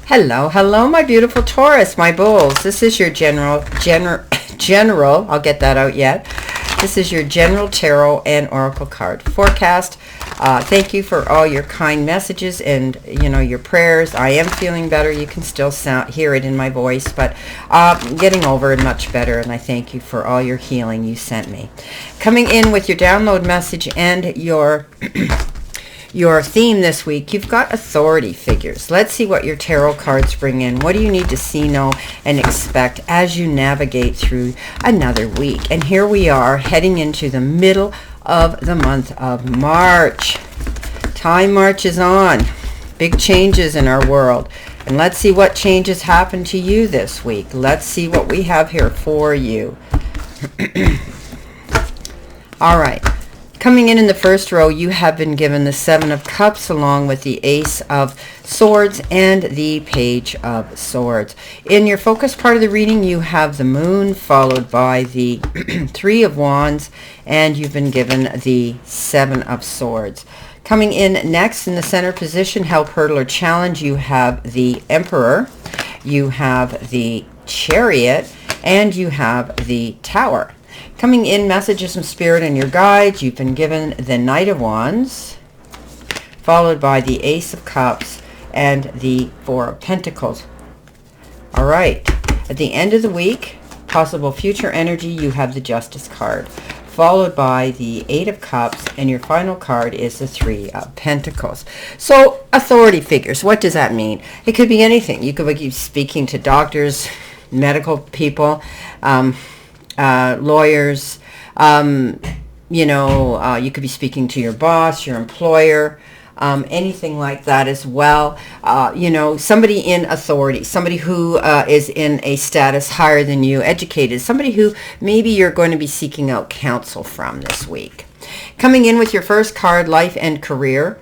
Hello, hello, my beautiful Taurus, my bulls. This is your general, I'll get that out yet. This is your general tarot and oracle card forecast. Thank you for all your kind messages and, your prayers. I am feeling better. You can still hear it in my voice, but getting over it much better, and I thank you for all your healing you sent me. Coming in with your download message and your theme this week, you've got authority figures. Let's see what your tarot cards bring in. What do you need to see, know, and expect as you navigate through another week? And here we are heading into the middle of the month of March. Time marches on. Big changes in our world. And let's see what changes happen to you this week. Let's see what we have here for you. All right. Coming in the first row, you have been given the Seven of Cups along with the Ace of Swords and the Page of Swords. In your focus part of the reading, you have the Moon followed by the Three of Wands, and you've been given the Seven of Swords. Coming in next in the center position, Help, Hurdle, or Challenge, you have the Emperor, you have the Chariot, and you have the Tower. Coming in, messages from Spirit and your guides, you've been given the Knight of Wands, followed by the Ace of Cups and the Four of Pentacles. All right. At the end of the week, possible future energy, you have the Justice card, followed by the Eight of Cups, and your final card is the Three of Pentacles. So, authority figures, what does that mean? It could be anything. You could be speaking to doctors, medical people, lawyers, you could be speaking to your boss, your employer, anything like that as well. Somebody in authority, somebody who is in a status higher than you, educated, somebody who maybe you're going to be seeking out counsel from this week. Coming in with your first card, Life and Career,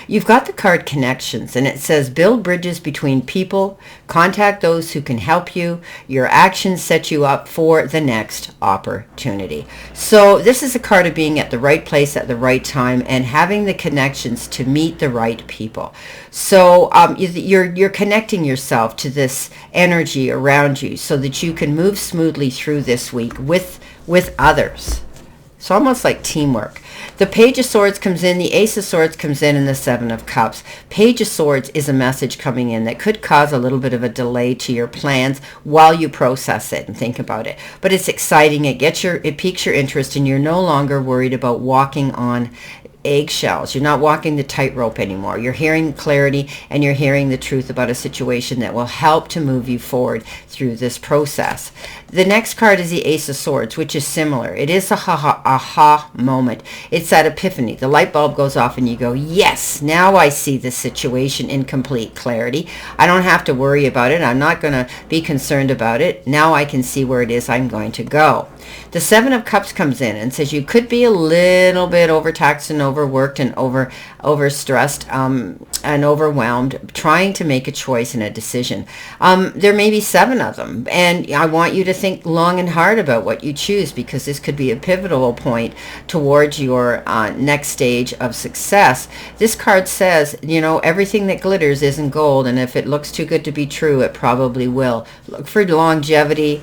you've got the card Connections, and it says build bridges between people, contact those who can help you, your actions set you up for the next opportunity. So this is a card of being at the right place at the right time and having the connections to meet the right people. So you're connecting yourself to this energy around you so that you can move smoothly through this week with others. It's almost like teamwork. The Page of Swords comes in, the Ace of Swords comes in, and the Seven of Cups. Page of Swords is a message coming in that could cause a little bit of a delay to your plans while you process it and think about it. But it's exciting. It piques your interest, and you're no longer worried about walking on eggshells. You're not walking the tightrope anymore. You're hearing clarity and you're hearing the truth about a situation that will help to move you forward through this process. The next card is the Ace of Swords, which is similar. It is a aha moment. It's that epiphany. The light bulb goes off and you go, yes, now I see this situation in complete clarity. I don't have to worry about it. I'm not going to be concerned about it. Now I can see where it is I'm going to go. The Seven of Cups comes in and says you could be a little bit overtaxed and overworked and overstressed and overwhelmed trying to make a choice and a decision. There may be 7 of them, and I want you to think long and hard about what you choose, because this could be a pivotal point towards your next stage of success. This card says, everything that glitters isn't gold, and if it looks too good to be true, it probably will. Look for longevity,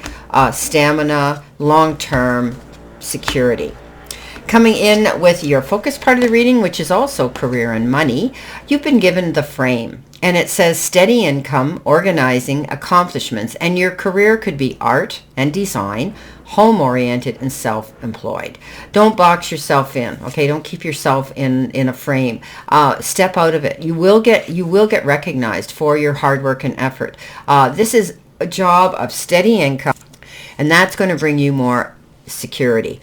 stamina, long-term security. Coming in with your focus part of the reading, which is also career and money, you've been given the Frame. And it says steady income, organizing, accomplishments, and your career could be art and design, home-oriented, and self-employed. Don't box yourself in, okay? Don't keep yourself in a frame. Step out of it. You will get recognized for your hard work and effort. This is a job of steady income, and that's going to bring you more security.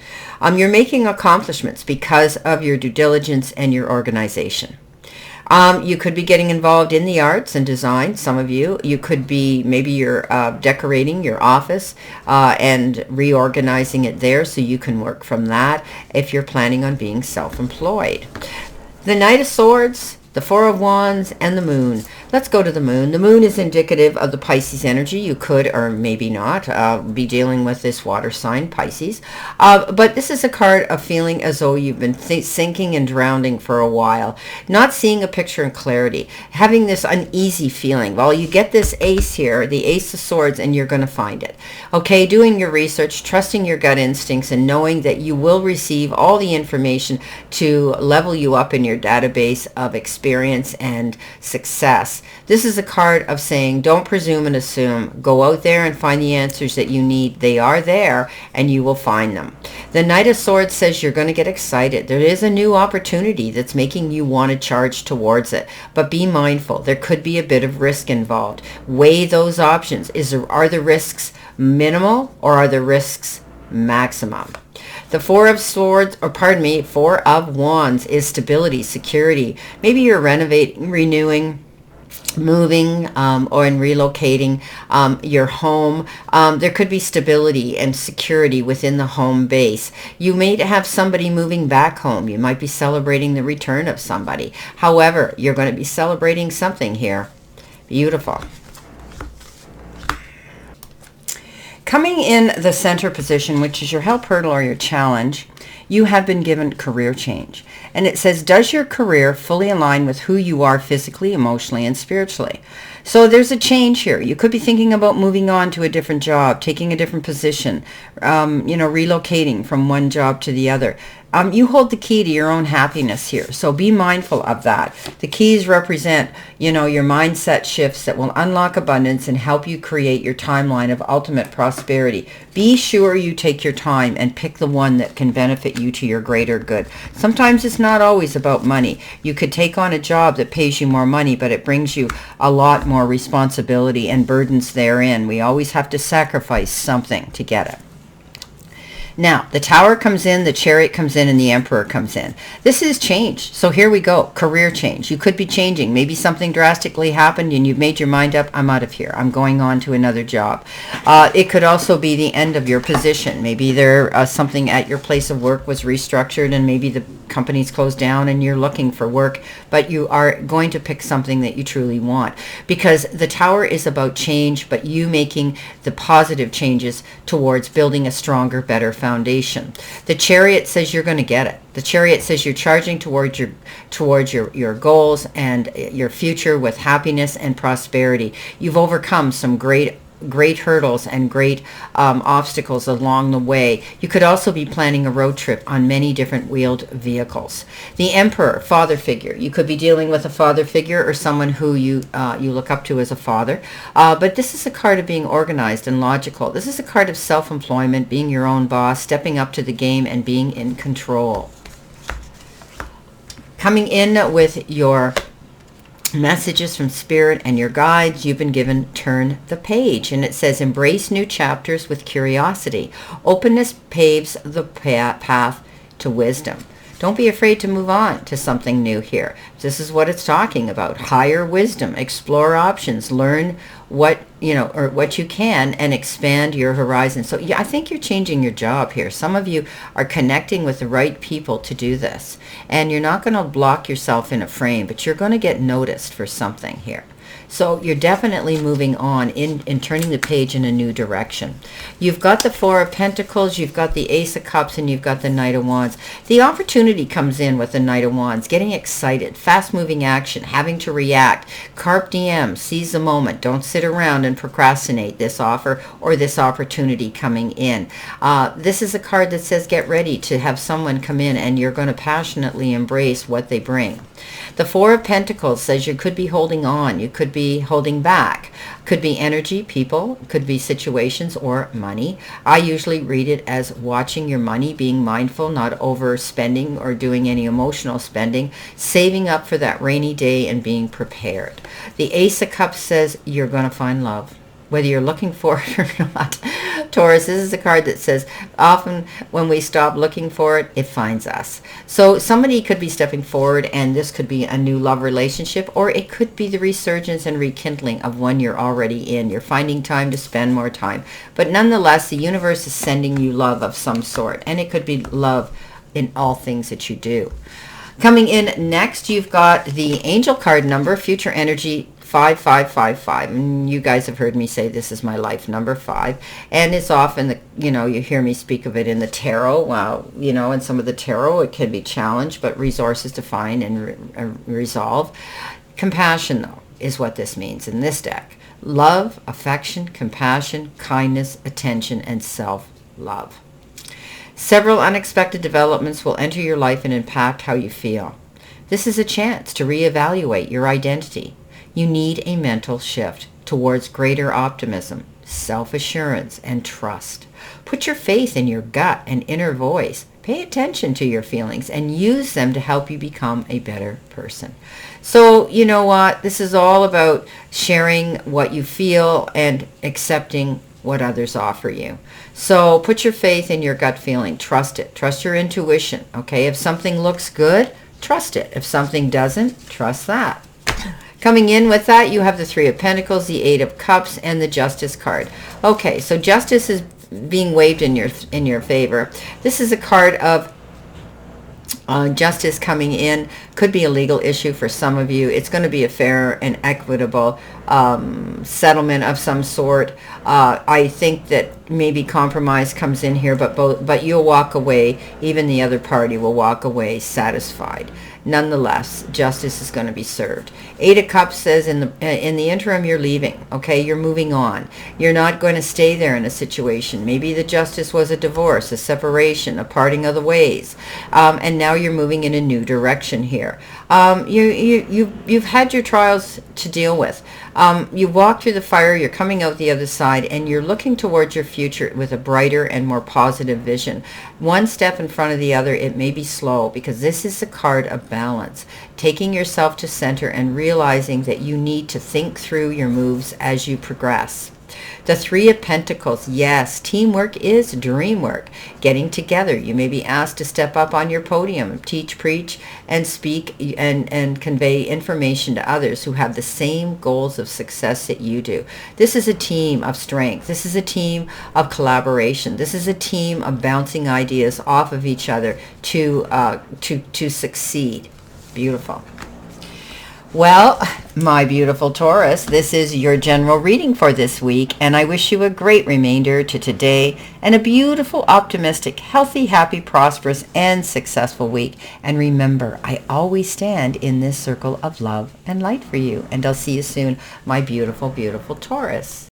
You're making accomplishments because of your due diligence and your organization. You could be getting involved in the arts and design, some of you. You could be, maybe you're decorating your office and reorganizing it there so you can work from that if you're planning on being self-employed. The Knight of Swords, the Four of Wands, and the Moon. Let's go to the Moon. The Moon is indicative of the Pisces energy. You could, or maybe not, be dealing with this water sign, Pisces. But this is a card of feeling as though you've been sinking and drowning for a while, not seeing a picture in clarity, having this uneasy feeling. Well, you get this ace here, the Ace of Swords, and you're going to find it. Okay, doing your research, trusting your gut instincts, and knowing that you will receive all the information to level you up in your database of experience and success. This is a card of saying, don't presume and assume. Go out there and find the answers that you need. They are there, and you will find them. The Knight of Swords says you're going to get excited. There is a new opportunity that's making you want to charge towards it. But be mindful. There could be a bit of risk involved. Weigh those options. Are the risks minimal or are the risks maximum? The Four of Wands is stability, security. Maybe you're renovating, renewing, moving, or in relocating your home. There could be stability and security within the home base. You may have somebody moving back home. You might be celebrating the return of somebody. However, you're going to be celebrating something here. Beautiful. Coming in the center position, which is your help, hurdle, or your challenge, you have been given career change. And it says, does your career fully align with who you are physically, emotionally, and spiritually? So there's a change here. You could be thinking about moving on to a different job, taking a different position, relocating from one job to the other. You hold the key to your own happiness here, so be mindful of that. The keys represent, your mindset shifts that will unlock abundance and help you create your timeline of ultimate prosperity. Be sure you take your time and pick the one that can benefit you to your greater good. Sometimes it's not always about money. You could take on a job that pays you more money, but it brings you a lot more responsibility and burdens therein. We always have to sacrifice something to get it. Now, the Tower comes in, the Chariot comes in, and the Emperor comes in. This is change. So here we go. Career change. You could be changing. Maybe something drastically happened and you've made your mind up. I'm out of here. I'm going on to another job. It could also be the end of your position. Maybe something at your place of work was restructured and maybe the company's closed down and you're looking for work, but you are going to pick something that you truly want. Because the Tower is about change, but you making the positive changes towards building a stronger, better foundation. The Chariot says you're going to get it. The Chariot says you're charging towards your goals and your future with happiness and prosperity. You've overcome some great hurdles and great obstacles along the way. You could also be planning a road trip on many different wheeled vehicles. The Emperor, father figure. You could be dealing with a father figure or someone who you look up to as a father. But this is a card of being organized and logical. This is a card of self-employment, being your own boss, stepping up to the game, and being in control. Coming in with your messages from Spirit and your guides, you've been given Turn the Page, and it says embrace new chapters with curiosity. Openness paves the path to wisdom. Don't be afraid to move on to something new here. This is what it's talking about. Higher wisdom, explore options, learn what you can, and expand your horizon. So yeah, I think you're changing your job here. Some of you are connecting with the right people to do this, and you're not going to block yourself in a frame, but you're going to get noticed for something here. So you're definitely moving on in turning the page in a new direction. You've got the Four of Pentacles, you've got the Ace of Cups, and you've got the Knight of Wands. The opportunity comes in with the Knight of Wands, getting excited, fast-moving action, having to react. Carpe diem, seize the moment. Don't sit around and procrastinate this offer or this opportunity coming in. This is a card that says get ready to have someone come in and you're going to passionately embrace what they bring. The Four of Pentacles says you could be holding on, you could be holding back. Could be energy, people, could be situations, or money. I usually read it as watching your money, being mindful, not overspending or doing any emotional spending, saving up for that rainy day and being prepared. The Ace of Cups says you're going to find love, whether you're looking for it or not. Taurus, this is a card that says often when we stop looking for it, it finds us. So somebody could be stepping forward, and this could be a new love relationship, or it could be the resurgence and rekindling of one you're already in. You're finding time to spend more time. But nonetheless, the universe is sending you love of some sort, and it could be love in all things that you do. Coming in next, you've got the angel card number, future energy 5555. And you guys have heard me say this is my life number 5. And it's often, you hear me speak of it in the tarot. Well, in some of the tarot, it can be challenged, but resources to find and resolve. Compassion, though, is what this means in this deck. Love, affection, compassion, kindness, attention, and self-love. Several unexpected developments will enter your life and impact how you feel. This is a chance to reevaluate your identity. You need a mental shift towards greater optimism, self-assurance, and trust. Put your faith in your gut and inner voice. Pay attention to your feelings and use them to help you become a better person. So, you know what? This is all about sharing what you feel and accepting what others offer you. So put your faith in your gut feeling. Trust it. Trust your intuition. Okay? If something looks good, trust it. If something doesn't, trust that. Coming in with that, you have the 3 of Pentacles, the 8 of Cups, and the Justice card. Okay, so Justice is being waved in your favor. This is a card of justice coming in. Could be a legal issue for some of you. It's going to be a fair and equitable settlement of some sort. I think that maybe compromise comes in here, but you'll walk away. Even the other party will walk away satisfied. Nonetheless, justice is going to be served. 8 of Cups says in the interim you're leaving. Okay, you're moving on. You're not going to stay there in a situation. Maybe the justice was a divorce, a separation, a parting of the ways, and now you're moving in a new direction here. You've had your trials to deal with. You walk through the fire, you're coming out the other side, and you're looking towards your future with a brighter and more positive vision. One step in front of the other. It may be slow because this is the card of balance. Taking yourself to center and realizing that you need to think through your moves as you progress. The 3 of Pentacles, yes, teamwork is dream work. Getting together, you may be asked to step up on your podium, teach, preach, and speak and convey information to others who have the same goals of success that you do. This is a team of strength. This is a team of collaboration. This is a team of bouncing ideas off of each other to succeed. Beautiful. Well, my beautiful Taurus, this is your general reading for this week, and I wish you a great remainder to today and a beautiful, optimistic, healthy, happy, prosperous, and successful week. And remember, I always stand in this circle of love and light for you, and I'll see you soon, my beautiful, beautiful Taurus.